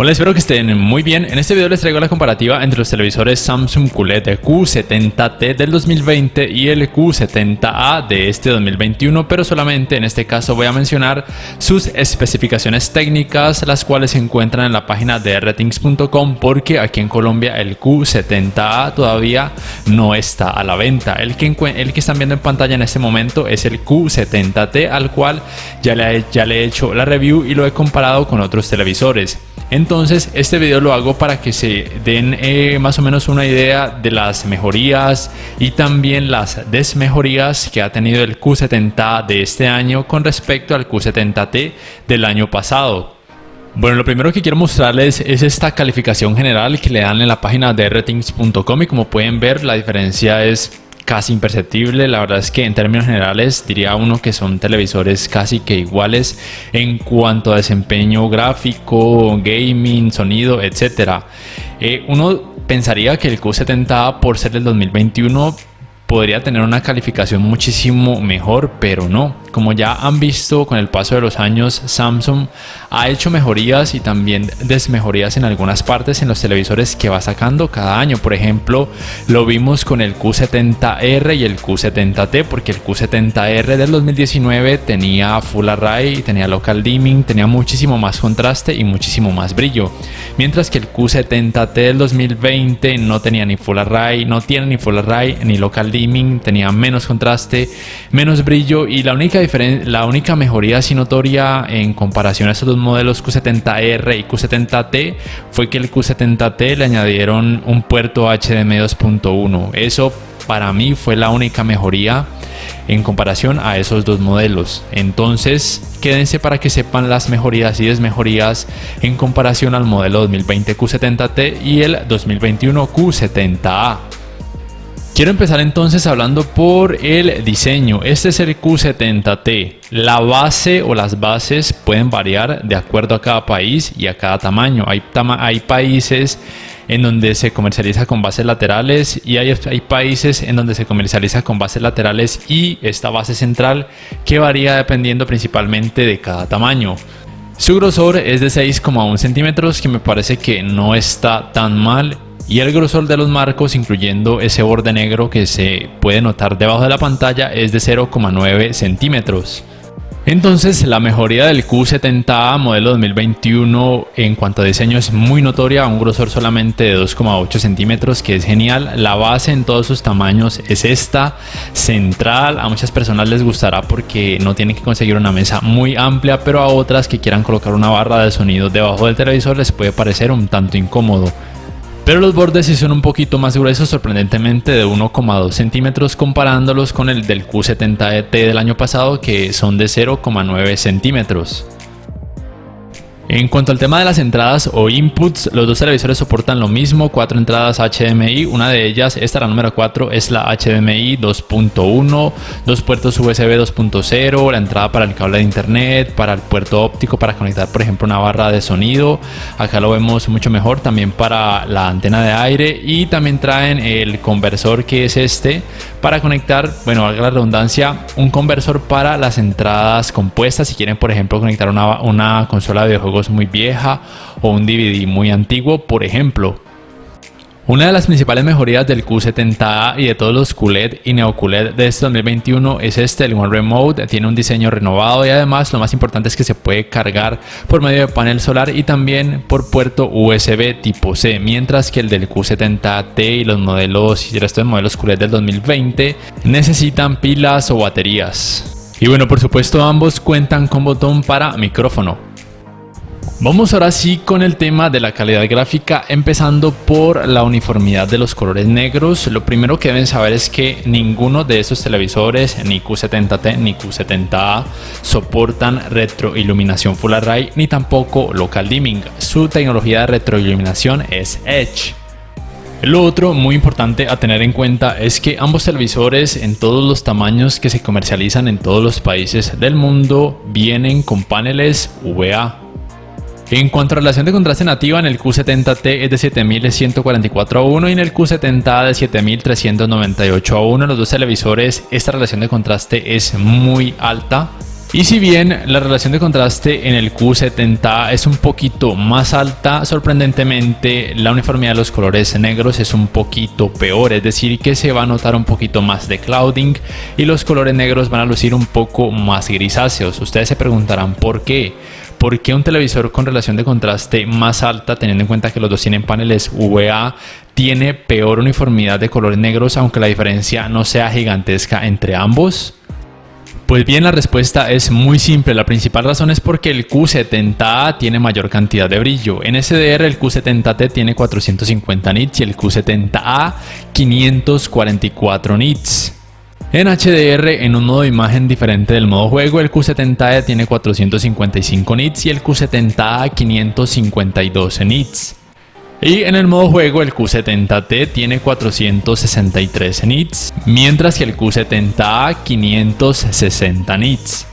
Hola, espero que estén muy bien. En este video les traigo la comparativa entre los televisores Samsung QLED Q70T del 2020 y el Q70A de este 2021, pero solamente en este caso voy a mencionar sus especificaciones técnicas, las cuales se encuentran en la página de rtings.com, porque aquí en Colombia el Q70A todavía no está a la venta. El que están viendo en pantalla en este momento es el Q70T, al cual ya le he hecho la review y lo he comparado con otros televisores. Entonces este video lo hago para que se den más o menos una idea de las mejorías y también las desmejorías que ha tenido el Q70 de este año con respecto al Q70T del año pasado. Bueno, lo primero que quiero mostrarles es esta calificación general que le dan en la página de rtings.com, y como pueden ver la diferencia es casi imperceptible. La verdad es que en términos generales diría uno que son televisores casi que iguales en cuanto a desempeño gráfico, gaming, sonido, etc. Uno pensaría que el Q70A, por ser del 2021, podría tener una calificación muchísimo mejor, pero no. Como ya han visto, con el paso de los años Samsung ha hecho mejorías y también desmejorías en algunas partes en los televisores que va sacando cada año. Por ejemplo, lo vimos con el Q70R y el Q70T, porque el Q70R del 2019 tenía Full Array, tenía Local Dimming, tenía muchísimo más contraste y muchísimo más brillo, mientras que el Q70T del 2020 no tenía ni Full Array, no tiene ni Full Array ni Local Dimming, tenía menos contraste, menos brillo, y la única mejoría así notoria en comparación a estos dos modelos Q70R y Q70T fue que el Q70T le añadieron un puerto HDMI 2.1. Eso para mí fue la única mejoría en comparación a esos dos modelos. Entonces quédense para que sepan las mejorías y desmejorías en comparación al modelo 2020 Q70T y el 2021 Q70A. Quiero empezar entonces hablando por el diseño. Este es el Q70T. La base o las bases pueden variar de acuerdo a cada país y a cada tamaño. Hay países en donde se comercializa con bases laterales y hay países en donde se comercializa con bases laterales y esta base central, que varía dependiendo principalmente de cada tamaño. Su grosor es de 6,1 centímetros, que me parece que no está tan mal. Y el grosor de los marcos, incluyendo ese borde negro que se puede notar debajo de la pantalla, es de 0,9 centímetros. Entonces la mejoría del Q70A modelo 2021 en cuanto a diseño es muy notoria, un grosor solamente de 2,8 centímetros, que es genial. La base en todos sus tamaños es esta, central. A muchas personas les gustará porque no tienen que conseguir una mesa muy amplia, pero a otras que quieran colocar una barra de sonido debajo del televisor les puede parecer un tanto incómodo. Pero los bordes sí son un poquito más gruesos, sorprendentemente de 1,2 centímetros, comparándolos con el del Q70T del año pasado, que son de 0,9 centímetros. En cuanto al tema de las entradas o inputs, los dos televisores soportan lo mismo: 4 entradas HDMI. Una de ellas, esta la número 4, es la HDMI 2.1, 2 puertos USB 2.0, la entrada para el cable de internet, para el puerto óptico para conectar por ejemplo una barra de sonido. Acá lo vemos mucho mejor, también para la antena de aire, y también traen el conversor, que es este, para conectar, bueno, valga la redundancia, un conversor para las entradas compuestas, si quieren por ejemplo conectar una consola de videojuegos muy vieja o un DVD muy antiguo, por ejemplo. Una de las principales mejorías del Q70A y de todos los QLED y Neo QLED de este 2021 es el One Remote. Tiene un diseño renovado y además lo más importante es que se puede cargar por medio de panel solar y también por puerto USB tipo C, mientras que el del Q70T y los modelos y el resto de modelos QLED del 2020 necesitan pilas o baterías. Y bueno, por supuesto ambos cuentan con botón para micrófono. Vamos ahora sí con el tema de la calidad gráfica, empezando por la uniformidad de los colores negros. Lo primero que deben saber es que ninguno de estos televisores, ni Q70T ni Q70A, soportan retroiluminación Full Array ni tampoco Local Dimming. Su tecnología de retroiluminación es Edge. Lo otro muy importante a tener en cuenta es que ambos televisores, en todos los tamaños que se comercializan en todos los países del mundo, vienen con paneles VA. En cuanto a relación de contraste nativa, en el Q70T es de 7144:1 y en el Q70A de 7398:1. En los dos televisores esta relación de contraste es muy alta. Y si bien la relación de contraste en el Q70A es un poquito más alta, sorprendentemente la uniformidad de los colores negros es un poquito peor, es decir que se va a notar un poquito más de clouding y los colores negros van a lucir un poco más grisáceos. Ustedes se preguntarán ¿por qué? ¿Por qué un televisor con relación de contraste más alta, teniendo en cuenta que los dos tienen paneles VA, tiene peor uniformidad de colores negros aunque la diferencia no sea gigantesca entre ambos? Pues bien, la respuesta es muy simple. La principal razón es porque el Q70A tiene mayor cantidad de brillo. En SDR el Q70T tiene 450 nits y el Q70A 544 nits. En HDR, en un modo de imagen diferente del modo juego, el Q70E tiene 455 nits y el Q70A 552 nits. Y en el modo juego el Q70T tiene 463 nits, mientras que el Q70A 560 nits.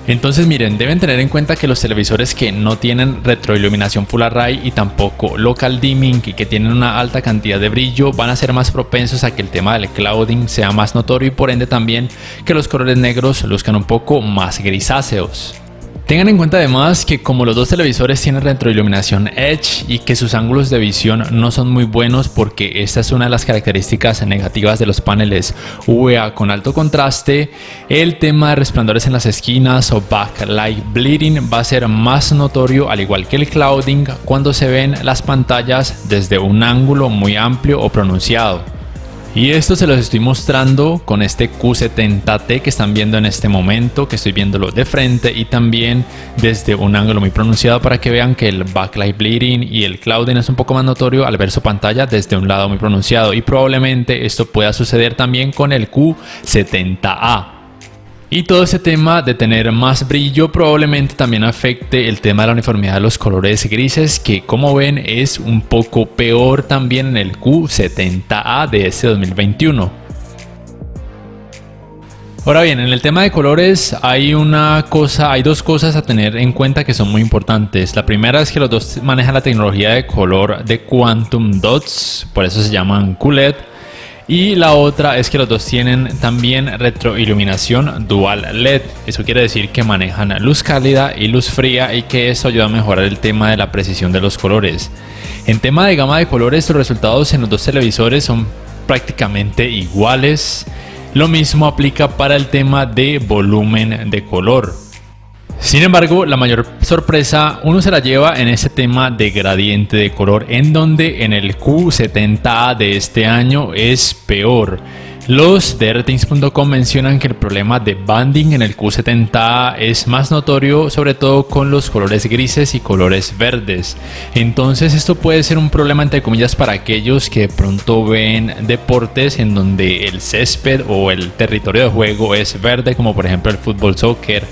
Entonces miren, deben tener en cuenta que los televisores que no tienen retroiluminación Full Array y tampoco local dimming y que tienen una alta cantidad de brillo van a ser más propensos a que el tema del clouding sea más notorio y por ende también que los colores negros luzcan un poco más grisáceos. Tengan en cuenta además que como los dos televisores tienen retroiluminación Edge y que sus ángulos de visión no son muy buenos porque esta es una de las características negativas de los paneles VA con alto contraste, el tema de resplandores en las esquinas o backlight bleeding va a ser más notorio al igual que el clouding cuando se ven las pantallas desde un ángulo muy amplio o pronunciado. Y esto se los estoy mostrando con este Q70T que están viendo en este momento, que estoy viéndolo de frente y también desde un ángulo muy pronunciado para que vean que el backlight bleeding y el clouding es un poco más notorio al ver su pantalla desde un lado muy pronunciado y probablemente esto pueda suceder también con el Q70A. Y todo ese tema de tener más brillo probablemente también afecte el tema de la uniformidad de los colores grises, que como ven es un poco peor también en el Q70A de este 2021. Ahora bien, en el tema de colores hay dos cosas a tener en cuenta que son muy importantes. La primera es que los dos manejan la tecnología de color de Quantum Dots, por eso se llaman QLED. Y la otra es que los dos tienen también retroiluminación Dual LED. Eso quiere decir que manejan luz cálida y luz fría y que eso ayuda a mejorar el tema de la precisión de los colores. En tema de gama de colores, los resultados en los dos televisores son prácticamente iguales. Lo mismo aplica para el tema de volumen de color. Sin embargo, la mayor sorpresa uno se la lleva en ese tema de gradiente de color, en donde en el Q70A de este año es peor. Los de Ratings.com mencionan que el problema de banding en el Q70A es más notorio, sobre todo con los colores grises y colores verdes. Entonces esto puede ser un problema entre comillas para aquellos que de pronto ven deportes en donde el césped o el territorio de juego es verde, como por ejemplo el fútbol, soccer,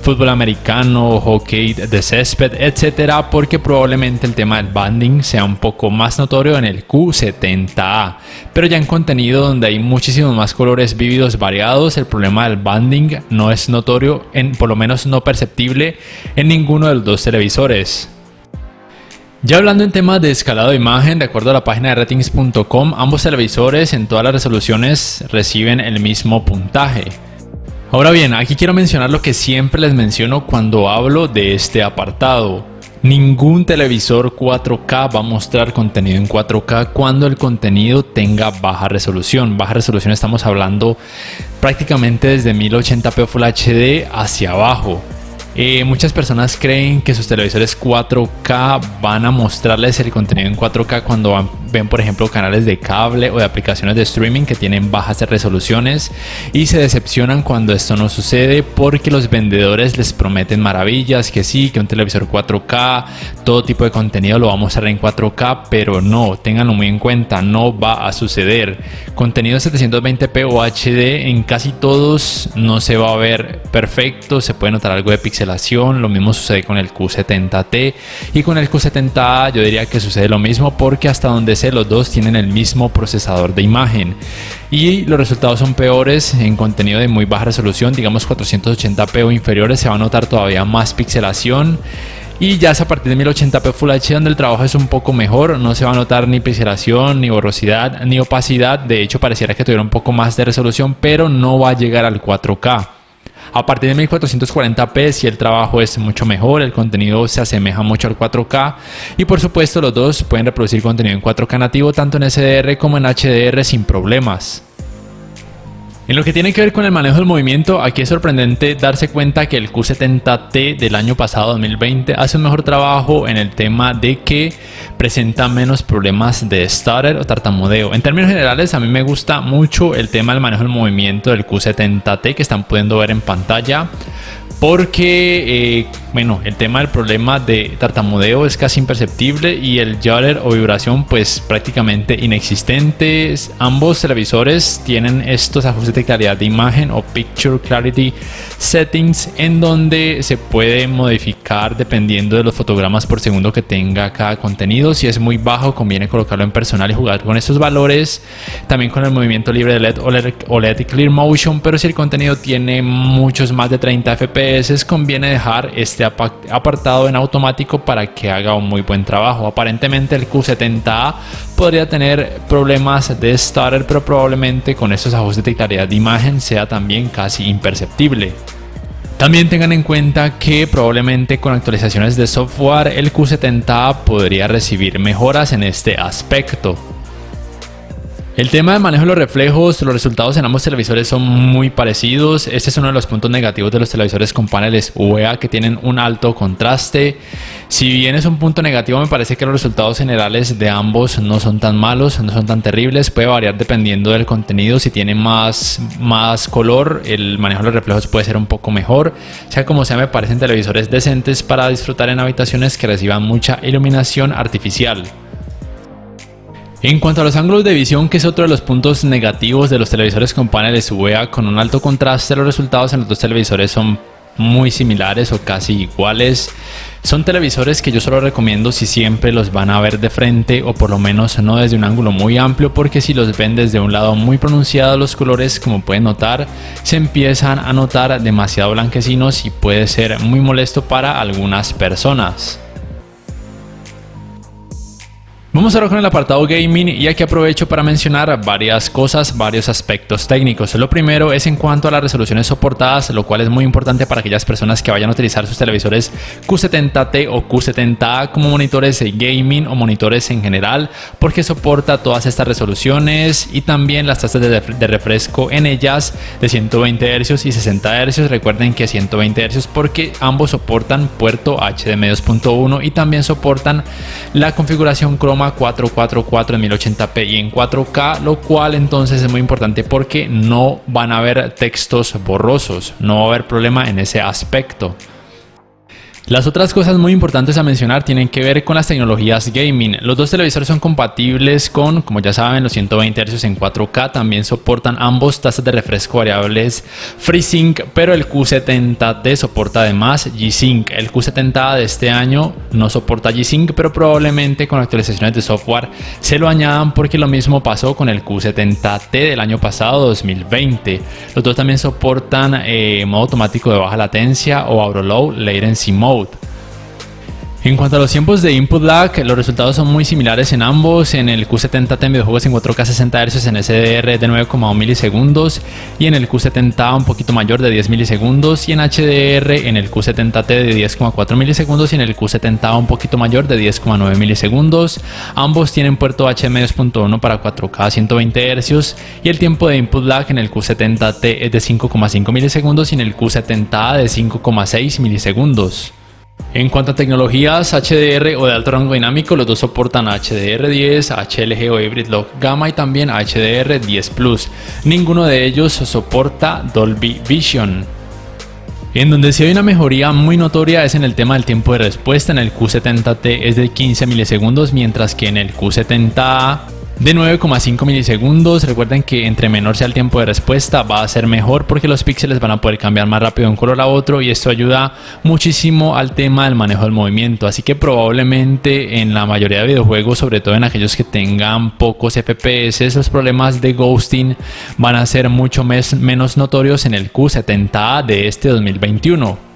fútbol americano, hockey de césped, etcétera, porque probablemente el tema del banding sea un poco más notorio en el Q70A. Pero ya en contenido donde hay muchísimos más colores vívidos variados, el problema del banding no es notorio, por lo menos no perceptible en ninguno de los dos televisores. Ya hablando en temas de escalado de imagen, de acuerdo a la página de Ratings.com, ambos televisores en todas las resoluciones reciben el mismo puntaje. Ahora bien, aquí quiero mencionar lo que siempre les menciono cuando hablo de este apartado. Ningún televisor 4K va a mostrar contenido en 4K cuando el contenido tenga baja resolución. Baja resolución estamos hablando prácticamente desde 1080p Full HD hacia abajo. Muchas personas creen que sus televisores 4K van a mostrarles el contenido en 4K cuando ven por ejemplo canales de cable o de aplicaciones de streaming que tienen bajas resoluciones y se decepcionan cuando esto no sucede porque los vendedores les prometen maravillas, que sí, que un televisor 4K, todo tipo de contenido lo va a mostrar en 4K, pero no, ténganlo muy en cuenta, no va a suceder. Contenido 720p o HD en casi todos no se va a ver perfecto, se puede notar algo de pixelación. Lo mismo sucede con el Q70T y con el Q70A yo diría que sucede lo mismo porque hasta donde sé los dos tienen el mismo procesador de imagen y los resultados son peores en contenido de muy baja resolución, digamos 480p o inferiores se va a notar todavía más pixelación. Y ya es a partir de 1080p Full HD donde el trabajo es un poco mejor, no se va a notar ni pixelación, ni borrosidad, ni opacidad. De hecho pareciera que tuviera un poco más de resolución, pero no va a llegar al 4K. A partir de 1440p si el trabajo es mucho mejor, el contenido se asemeja mucho al 4K y por supuesto los dos pueden reproducir contenido en 4K nativo tanto en SDR como en HDR sin problemas. En lo que tiene que ver con el manejo del movimiento, aquí es sorprendente darse cuenta que el Q70T del año pasado 2020 hace un mejor trabajo en el tema de que presenta menos problemas de stutter o tartamudeo. En términos generales, a mí me gusta mucho el tema del manejo del movimiento del Q70T que están pudiendo ver en pantalla. Porque, el tema del problema de tartamudeo es casi imperceptible y el judder o vibración pues prácticamente inexistentes. Ambos televisores tienen estos ajustes de claridad de imagen o Picture Clarity Settings en donde se puede modificar dependiendo de los fotogramas por segundo que tenga cada contenido. Si es muy bajo conviene colocarlo en personal y jugar con estos valores. También con el movimiento libre de LED o LED Clear Motion, pero si el contenido tiene muchos más de 30 FPS conviene dejar este apartado en automático para que haga un muy buen trabajo. Aparentemente el Q70A podría tener problemas de stutter, pero probablemente con estos ajustes de claridad de imagen sea también casi imperceptible. También tengan en cuenta que probablemente con actualizaciones de software el Q70A podría recibir mejoras en este aspecto. El tema de manejo de los reflejos, los resultados en ambos televisores son muy parecidos. Este es uno de los puntos negativos de los televisores con paneles UVA que tienen un alto contraste. Si bien es un punto negativo, me parece que los resultados generales de ambos no son tan malos, no son tan terribles. Puede variar dependiendo del contenido. Si tiene más color, el manejo de los reflejos puede ser un poco mejor. Sea como sea, me parecen televisores decentes para disfrutar en habitaciones que reciban mucha iluminación artificial. En cuanto a los ángulos de visión, que es otro de los puntos negativos de los televisores con paneles UVA con un alto contraste, los resultados en los dos televisores son muy similares o casi iguales. Son televisores que yo solo recomiendo si siempre los van a ver de frente o por lo menos no desde un ángulo muy amplio, porque si los ven desde un lado muy pronunciado los colores, como pueden notar, se empiezan a notar demasiado blanquecinos y puede ser muy molesto para algunas personas. Vamos ahora con el apartado gaming y aquí aprovecho para mencionar varias cosas, varios aspectos técnicos. Lo primero es en cuanto a las resoluciones soportadas, lo cual es muy importante para aquellas personas que vayan a utilizar sus televisores Q70T o Q70A como monitores de gaming o monitores en general, porque soporta todas estas resoluciones y también las tasas de refresco en ellas de 120 Hz y 60 Hz. Recuerden que 120 Hz porque ambos soportan puerto HDMI 2.1 y también soportan la configuración Chroma 444 en 1080p y en 4K, lo cual entonces es muy importante porque no van a haber textos borrosos, no va a haber problema en ese aspecto. Las otras cosas muy importantes a mencionar tienen que ver con las tecnologías gaming. Los dos televisores son compatibles con, como ya saben, los 120 Hz en 4K. También soportan ambos tasas de refresco variables FreeSync, pero el Q70T soporta además G-Sync. El Q70A de este año no soporta G-Sync, pero probablemente con actualizaciones de software se lo añadan, porque lo mismo pasó con el Q70T del año pasado, 2020. Los dos también soportan modo automático de baja latencia o Auto Low Latency Mode. En cuanto a los tiempos de input lag, los resultados son muy similares en ambos. En el Q70T en videojuegos en 4K 60 Hz en SDR de 9,1 milisegundos y en el Q70A un poquito mayor de 10 milisegundos y en HDR en el Q70T de 10,4 milisegundos y en el Q70A un poquito mayor de 10,9 milisegundos. Ambos tienen puerto HDMI 2.1 para 4K 120 Hz y el tiempo de input lag en el Q70T es de 5,5 milisegundos y en el Q70A de 5,6 milisegundos. En cuanto a tecnologías HDR o de alto rango dinámico, los dos soportan HDR10, HLG o Hybrid Log Gamma y también HDR10 Plus. Ninguno de ellos soporta Dolby Vision. En donde sí hay una mejoría muy notoria es en el tema del tiempo de respuesta. En el Q70T es de 15 milisegundos, mientras que en el Q70A de 9,5 milisegundos. Recuerden que entre menor sea el tiempo de respuesta va a ser mejor, porque los píxeles van a poder cambiar más rápido de un color a otro y esto ayuda muchísimo al tema del manejo del movimiento. Así que probablemente en la mayoría de videojuegos, sobre todo en aquellos que tengan pocos FPS, los problemas de ghosting van a ser mucho menos notorios en el Q70A de este 2021.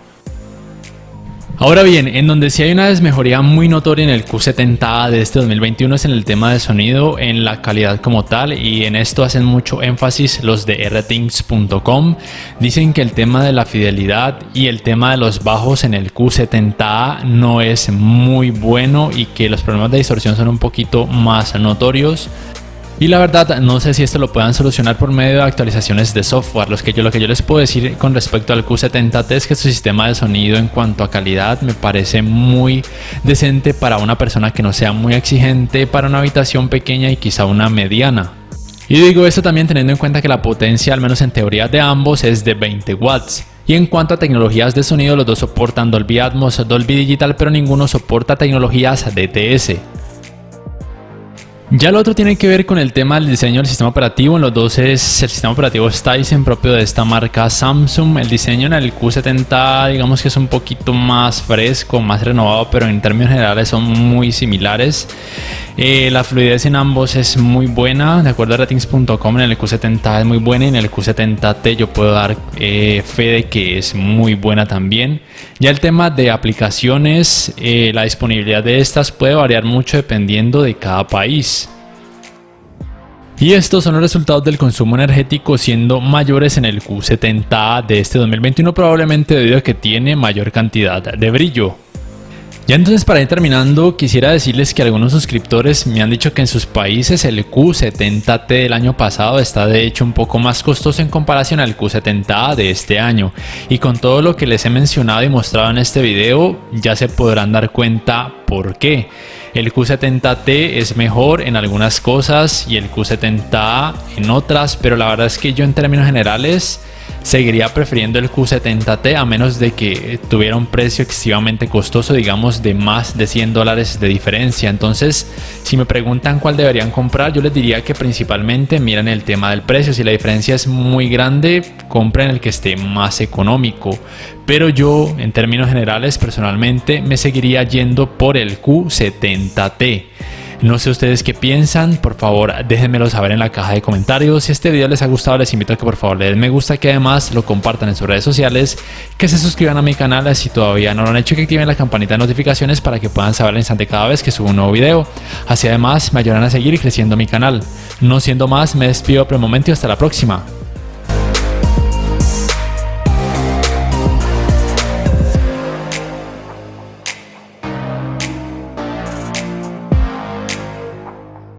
Ahora bien, en donde sí hay una desmejoría muy notoria en el Q70A de este 2021 es en el tema de sonido, en la calidad como tal, y en esto hacen mucho énfasis los de rthings.com. Dicen que el tema de la fidelidad y el tema de los bajos en el Q70A no es muy bueno y que los problemas de distorsión son un poquito más notorios. Y la verdad, no sé si esto lo puedan solucionar por medio de actualizaciones de software. Lo que yo les puedo decir con respecto al Q70T es que su sistema de sonido en cuanto a calidad me parece muy decente para una persona que no sea muy exigente, para una habitación pequeña y quizá una mediana. Y digo esto también teniendo en cuenta que la potencia, al menos en teoría de ambos, es de 20 watts. Y en cuanto a tecnologías de sonido, los dos soportan Dolby Atmos, Dolby Digital, pero ninguno soporta tecnologías DTS. Ya lo otro tiene que ver con el tema del diseño del sistema operativo. En los dos es el sistema operativo Tizen propio de esta marca Samsung. El diseño en el Q70 digamos que es un poquito más fresco, más renovado, pero en términos generales son muy similares. La fluidez en ambos es muy buena, de acuerdo a ratings.com. En el Q70 es muy buena y en el Q70T yo puedo dar fe de que es muy buena también. Ya el tema de aplicaciones, la disponibilidad de estas puede variar mucho dependiendo de cada país. Y estos son los resultados del consumo energético, siendo mayores en el Q70A de este 2021, probablemente debido a que tiene mayor cantidad de brillo. Ya entonces, para ir terminando, quisiera decirles que algunos suscriptores me han dicho que en sus países el Q70T del año pasado está de hecho un poco más costoso en comparación al Q70A de este año, y con todo lo que les he mencionado y mostrado en este video ya se podrán dar cuenta por qué. El Q70T es mejor en algunas cosas y el Q70A en otras, pero la verdad es que yo en términos generales seguiría prefiriendo el Q70T a menos de que tuviera un precio excesivamente costoso, digamos de más de $100 de diferencia. Entonces, si me preguntan cuál deberían comprar, yo les diría que principalmente miren el tema del precio. Si la diferencia es muy grande, compren el que esté más económico. Pero yo, en términos generales, personalmente me seguiría yendo por el Q70T. No sé ustedes qué piensan, por favor déjenmelo saber en la caja de comentarios. Si este video les ha gustado, les invito a que por favor le den me gusta, que además lo compartan en sus redes sociales, que se suscriban a mi canal si todavía no lo han hecho y que activen la campanita de notificaciones para que puedan saber al instante cada vez que subo un nuevo video. Así además me ayudarán a seguir creciendo mi canal. No siendo más, me despido por el momento y hasta la próxima.